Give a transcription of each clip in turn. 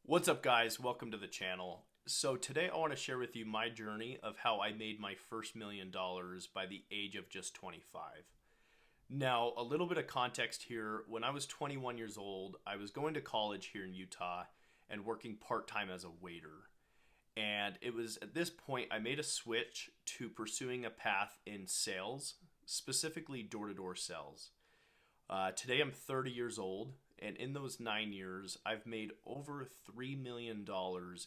What's up, guys? Welcome to the channel. So today I want to share with you my journey of how I made my first $1 million by the age of just 25. Now, a little bit of context here. When I was 21 years old, I was going to college here in Utah and working part-time as a waiter. And it was at this point I made a switch to pursuing a path in sales, specifically door-to-door sales. Today I'm 30 years old, and in those 9 years, I've made over $3 million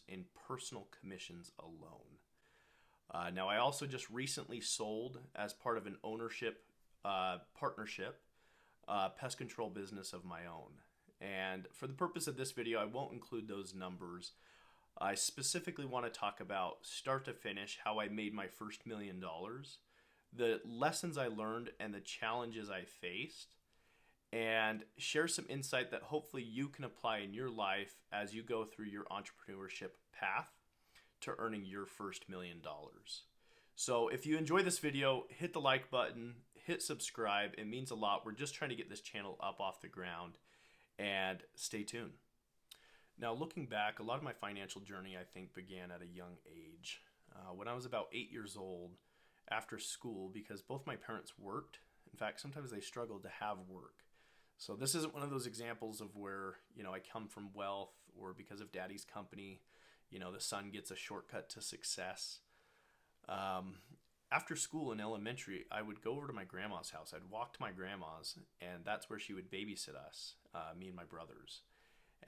in personal commissions alone. Now, I also just recently sold, as part of an ownership partnership, pest control business of my own. And for the purpose of this video, I won't include those numbers. I specifically want to talk about start to finish how I made my first $1 million, the lessons I learned and the challenges I faced, and share some insight that hopefully you can apply in your life as you go through your entrepreneurship path to earning your first $1 million. So if you enjoy this video, hit the like button, hit subscribe. It means a lot. We're just trying to get this channel up off the ground, and stay tuned. Now, looking back, a lot of my financial journey, I think, began at a young age. When I was about 8 years old, after school, because both my parents worked. In fact, sometimes they struggled to have work. So this isn't one of those examples of where, I come from wealth, or because of daddy's company, the son gets a shortcut to success. After school in elementary, I would go over to my grandma's house. I'd walk to my grandma's, and that's where she would babysit us, me and my brothers.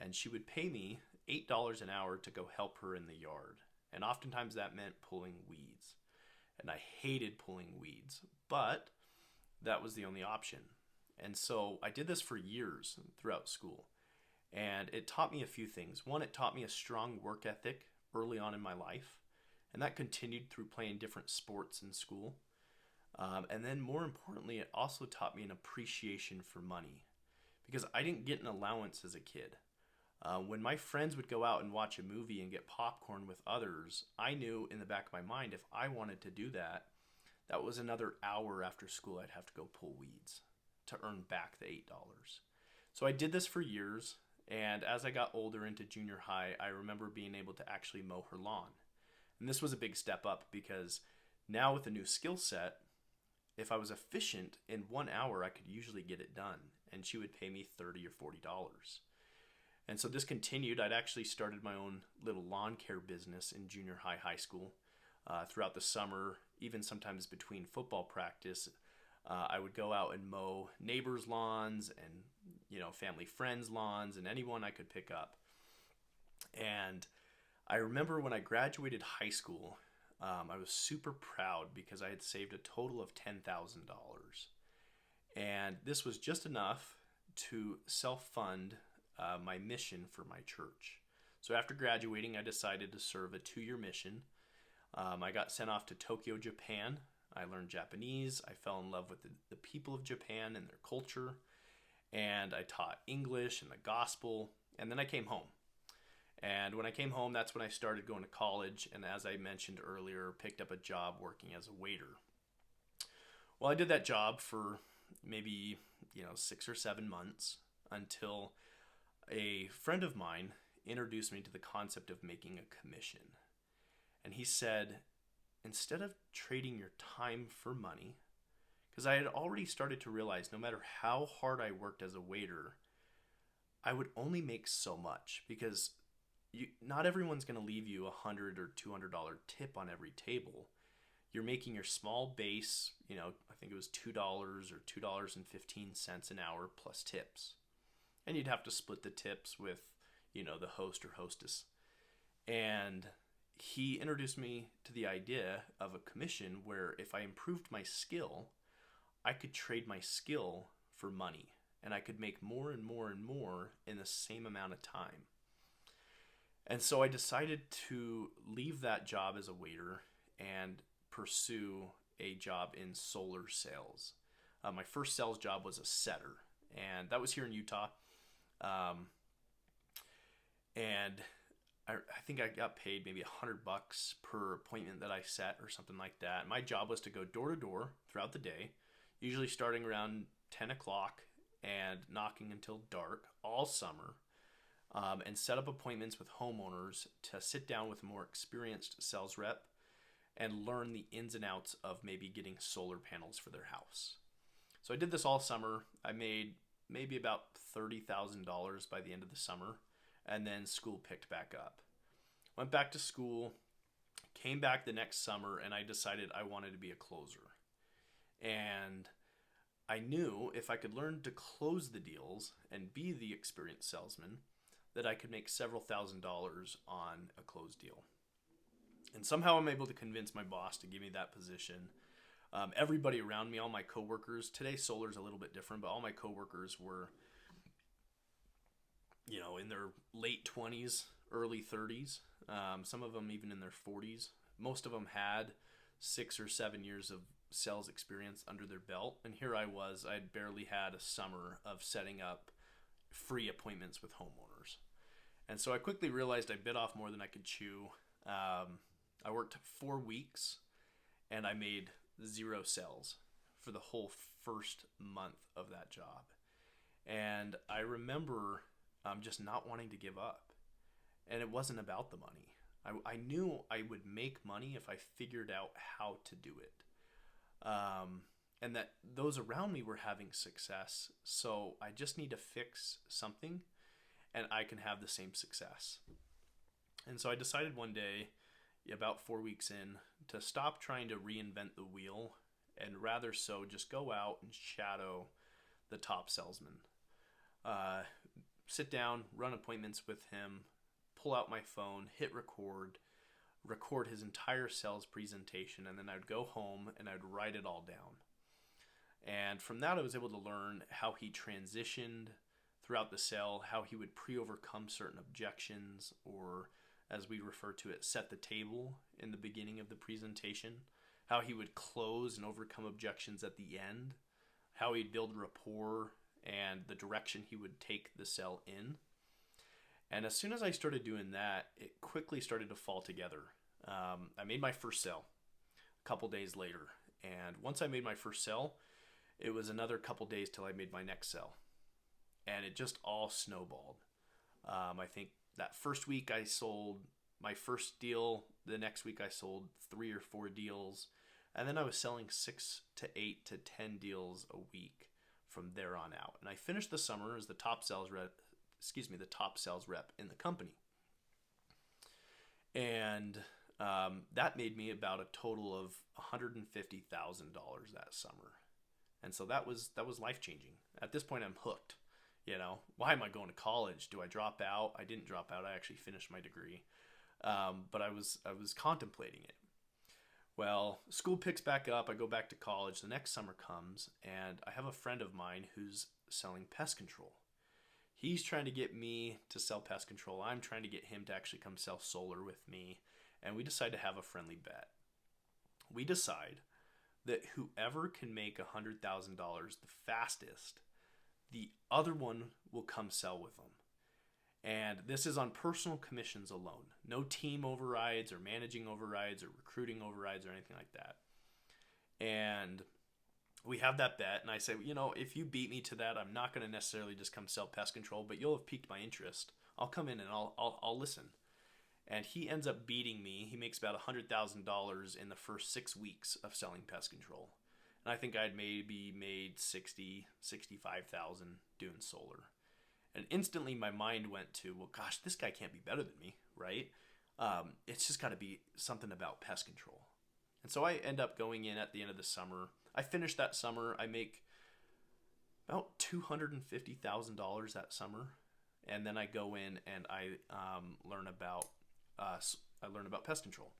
And she would pay me $8 an hour to go help her in the yard. And oftentimes that meant pulling weeds. And I hated pulling weeds, but that was the only option. And so I did this for years throughout school. And it taught me a few things. One, it taught me a strong work ethic early on in my life. And that continued through playing different sports in school. And then more importantly, it also taught me an appreciation for money. Because I didn't get an allowance as a kid. When my friends would go out and watch a movie and get popcorn with others, I knew in the back of my mind, if I wanted to do that, that was another hour after school I'd have to go pull weeds to earn back the $8. So I did this for years, and as I got older into junior high, I remember being able to actually mow her lawn. And this was a big step up because now with a new skill set, if I was efficient in 1 hour, I could usually get it done, and she would pay me $30 or $40. And so this continued. I'd actually started my own little lawn care business in junior high, high school. Throughout the summer, even sometimes between football practice, I would go out and mow neighbors' lawns and, family friends' lawns and anyone I could pick up. And I remember when I graduated high school, I was super proud because I had saved a total of $10,000. And this was just enough to self-fund my mission for my church. So after graduating, I decided to serve a 2-year mission. I got sent off to Tokyo, Japan. I learned Japanese. I fell in love with the people of Japan and their culture. And I taught English and the gospel. And then I came home. And when I came home, that's when I started going to college. And as I mentioned earlier, picked up a job working as a waiter. Well, I did that job for maybe, 6 or 7 months until a friend of mine introduced me to the concept of making a commission. And he said, instead of trading your time for money, because I had already started to realize no matter how hard I worked as a waiter, I would only make so much because not everyone's going to leave you $100 or $200 tip on every table. You're making your small base, I think it was $2 or $2.15 an hour plus tips. And you'd have to split the tips with, the host or hostess. And he introduced me to the idea of a commission where if I improved my skill, I could trade my skill for money. And I could make more and more and more in the same amount of time. And so I decided to leave that job as a waiter and pursue a job in solar sales. My first sales job was a setter, and that was here in Utah. And I think I got paid maybe $100 per appointment that I set or something like that. My job was to go door to door throughout the day, usually starting around 10 o'clock and knocking until dark all summer. and set up appointments with homeowners to sit down with a more experienced sales rep and learn the ins and outs of maybe getting solar panels for their house. So I did this all summer. I made maybe about $30,000 by the end of the summer, and then school picked back up. Went back to school, came back the next summer, and I decided I wanted to be a closer. And I knew if I could learn to close the deals and be the experienced salesman, that I could make several $1,000s on a closed deal. And somehow I'm able to convince my boss to give me that position. Everybody around me, all my coworkers, today solar's a little bit different, but all my coworkers were, in their late 20s, early 30s. Some of them even in their 40s. Most of them had 6 or 7 years of sales experience under their belt. And here I was, I'd barely had a summer of setting up free appointments with homeowners. And so I quickly realized I bit off more than I could chew. I worked 4 weeks and I made 0 sales for the whole first month of that job. And I remember just not wanting to give up. And it wasn't about the money. I knew I would make money if I figured out how to do it. And that those around me were having success. So I just need to fix something and I can have the same success. And so I decided one day, about 4 weeks in, to stop trying to reinvent the wheel and rather so just go out and shadow the top salesman. Sit down, run appointments with him, pull out my phone, hit record his entire sales presentation, and then I'd go home and I'd write it all down. And from that, I was able to learn how he transitioned throughout the sale, how he would pre-overcome certain objections, or as we refer to it, set the table in the beginning of the presentation, how he would close and overcome objections at the end, how he'd build rapport, and the direction he would take the sale in. And as soon as I started doing that, it quickly started to fall together. I made my first sale a couple days later. And once I made my first sale, it was another couple days till I made my next sale. And it just all snowballed. I think that first week I sold my first deal. The next week I sold 3 or 4 deals. And then I was selling 6 to 8 to 10 deals a week from there on out. And I finished the summer as the top sales rep in the company. And that made me about a total of $150,000 that summer. And so that was life-changing. At this point, I'm hooked. Why am I going to college? Do I drop out? I didn't drop out. I actually finished my degree. But I was contemplating it. Well, school picks back up. I go back to college. The next summer comes, and I have a friend of mine who's selling pest control. He's trying to get me to sell pest control. I'm trying to get him to actually come sell solar with me. And we decide to have a friendly bet. We decide that whoever can make $100,000 the fastest, the other one will come sell with them. And this is on personal commissions alone. No team overrides or managing overrides or recruiting overrides or anything like that. And we have that bet, and I say, if you beat me to that, I'm not going to necessarily just come sell pest control, but you'll have piqued my interest. I'll come in and I'll listen. And he ends up beating me. He makes about $100,000 in the first 6 weeks of selling pest control. And I think I'd maybe made $60,000, $65,000 doing solar. And instantly my mind went to, well, gosh, this guy can't be better than me, right? It's just got to be something about pest control. And so I end up going in at the end of the summer. I finish that summer. I make about $250,000 that summer. And then I go in and I learn about pest control.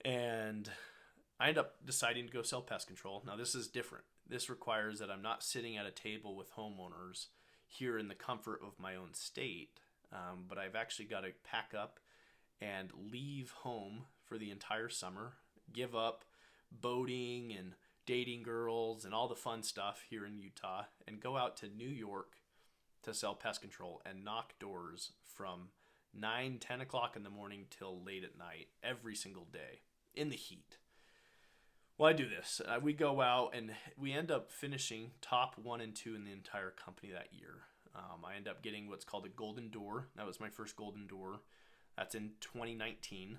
And I end up deciding to go sell pest control. Now this is different. This requires that I'm not sitting at a table with homeowners here in the comfort of my own state, but I've actually got to pack up and leave home for the entire summer, give up boating and dating girls and all the fun stuff here in Utah, and go out to New York to sell pest control and knock doors from 9, 10 o'clock in the morning till late at night every single day in the heat. Well, I do this. We go out and we end up finishing top 1 and 2 in the entire company that year. I end up getting what's called a golden door. That was my first golden door. That's in 2019.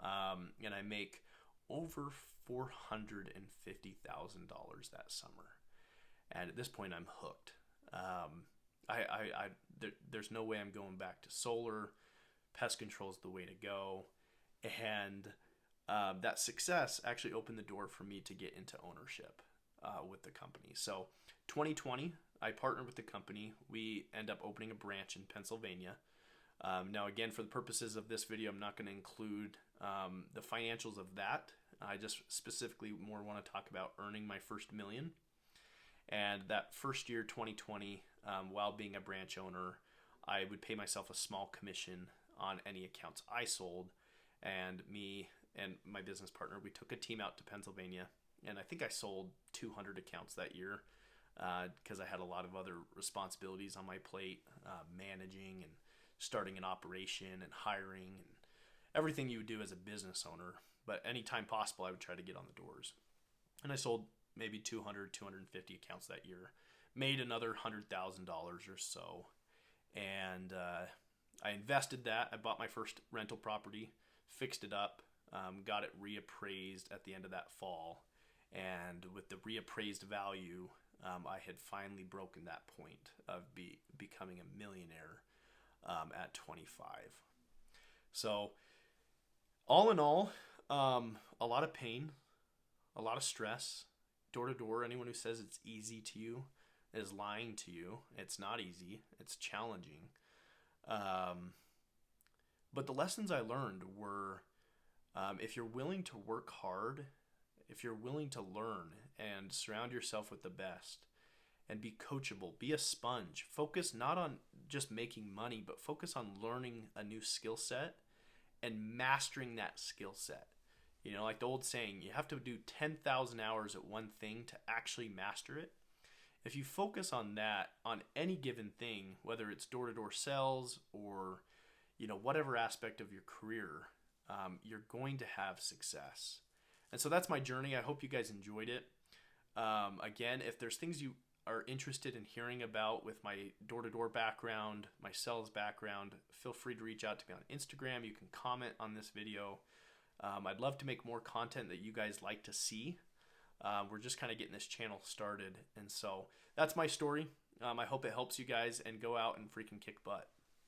And I make over $450,000 that summer. And at this point, I'm hooked. There's no way I'm going back to solar. Pest control is the way to go. And that success actually opened the door for me to get into ownership with the company. So 2020, I partnered with the company. We end up opening a branch in Pennsylvania. Now, again, for the purposes of this video, I'm not going to include the financials of that. I just specifically more want to talk about earning my first million. And that first year, 2020, while being a branch owner, I would pay myself a small commission on any accounts I sold. And me and my business partner, we took a team out to Pennsylvania. And I think I sold 200 accounts that year because I had a lot of other responsibilities on my plate, managing and starting an operation and hiring and everything you would do as a business owner. But anytime possible, I would try to get on the doors. And I sold maybe 200, 250 accounts that year. Made another $100,000 or so. And I invested that. I bought my first rental property, fixed it up, got it reappraised at the end of that fall. And with the reappraised value, I had finally broken that point of becoming a millionaire at 25. So all in all, a lot of pain, a lot of stress, door to door. Anyone who says it's easy to you is lying to you. It's not easy. It's challenging. But the lessons I learned were, if you're willing to work hard, if you're willing to learn and surround yourself with the best and be coachable, be a sponge, focus not on just making money, but focus on learning a new skill set and mastering that skill set. You know, like the old saying, you have to do 10,000 hours at one thing to actually master it. If you focus on that, on any given thing, whether it's door-to-door sales or, you know, whatever aspect of your career, you're going to have success. And so that's my journey. I hope you guys enjoyed it. Again, if there's things you are interested in hearing about with my door-to-door background, my sales background, feel free to reach out to me on Instagram. You can comment on this video. I'd love to make more content that you guys like to see. We're just kind of getting this channel started. And so that's my story. I hope it helps you guys, and go out and freaking kick butt.